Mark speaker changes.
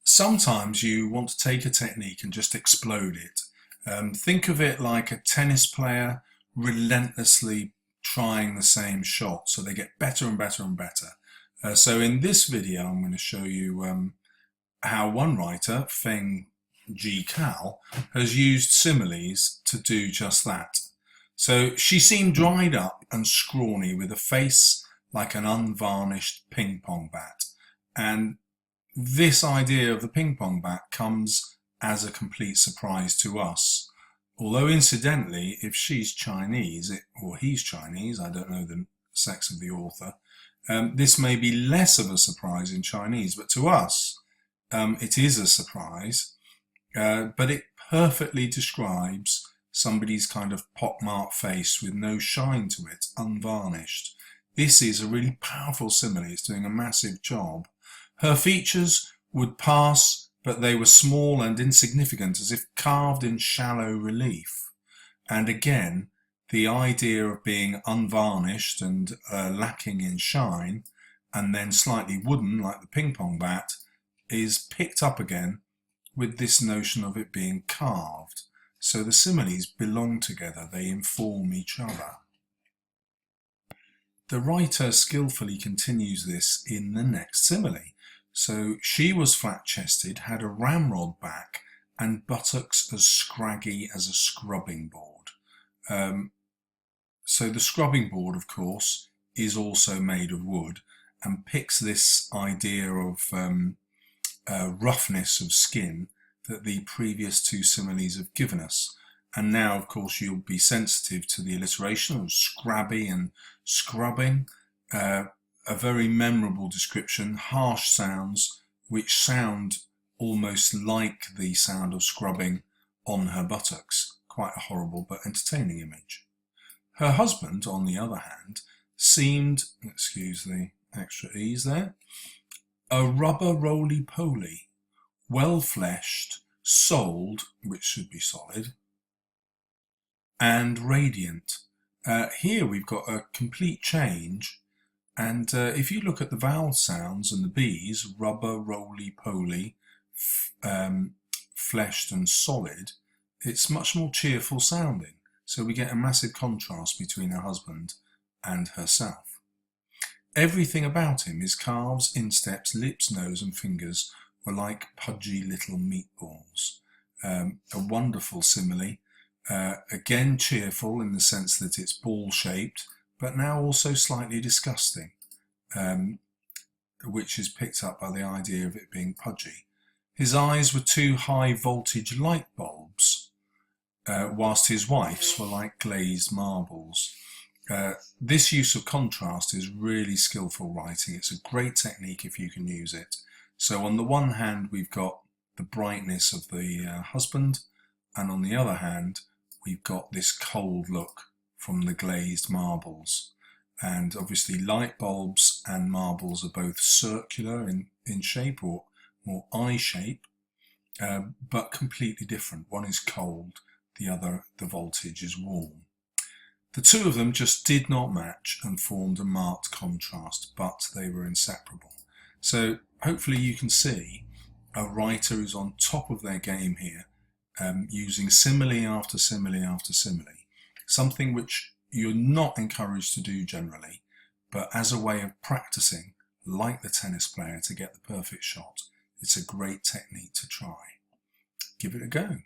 Speaker 1: Sometimes you want to take a technique and just explode it. Think of it like a tennis player relentlessly trying the same shot, so they get better and better and better. So in this video, I'm going to show you how one writer, Feng Ji Cao, has used similes to do just that. So she seemed dried up and scrawny with a face like an unvarnished ping pong bat. And this idea of the ping pong bat comes as a complete surprise to us. Although incidentally, if she's Chinese, or he's Chinese, I don't know the sex of the author, this may be less of a surprise in Chinese, but to us, it is a surprise. But it perfectly describes somebody's kind of pockmarked face with no shine to it, unvarnished. This is a really powerful simile. It's doing a massive job. Her features would pass, but they were small and insignificant, as if carved in shallow relief. And again, the idea of being unvarnished and lacking in shine, and then slightly wooden, like the ping pong bat, is picked up again with this notion of it being carved. So the similes belong together, they inform each other. The writer skillfully continues this in the next simile. So she was flat-chested, had a ramrod back, and buttocks as scraggy as a scrubbing board. So the scrubbing board, of course, is also made of wood and picks this idea of roughness of skin that the previous two similes have given us. And now, of course, you'll be sensitive to the alliteration of scrabby and scrubbing. A very memorable description, harsh sounds which sound almost like the sound of scrubbing on her buttocks. Quite a horrible but entertaining image. Her husband, on the other hand, seemed, excuse the extra ease there, a rubber roly-poly, well-fleshed, soled, which should be solid, and radiant. Here we've got a complete change. And if you look at the vowel sounds and the B's, rubber, roly-poly, fleshed and solid, it's much more cheerful sounding. So we get a massive contrast between her husband and herself. Everything about him, his calves, insteps, lips, nose and fingers, were like pudgy little meatballs. A wonderful simile, again cheerful in the sense that it's ball-shaped, but now also slightly disgusting, which is picked up by the idea of it being pudgy. His eyes were two high voltage light bulbs, whilst his wife's were like glazed marbles. This use of contrast is really skillful writing. It's a great technique if you can use it. So on the one hand, we've got the brightness of the husband, and on the other hand, we've got this cold look from the glazed marbles. And obviously light bulbs and marbles are both circular in shape, or more eye shape, but completely different. One is cold, the other, the voltage, is warm. The two of them just did not match and formed a marked contrast, but they were inseparable. So hopefully you can see a writer is on top of their game here, using simile after simile after simile. Something which you're not encouraged to do generally, but as a way of practicing, like the tennis player, to get the perfect shot, it's a great technique to try. Give it a go.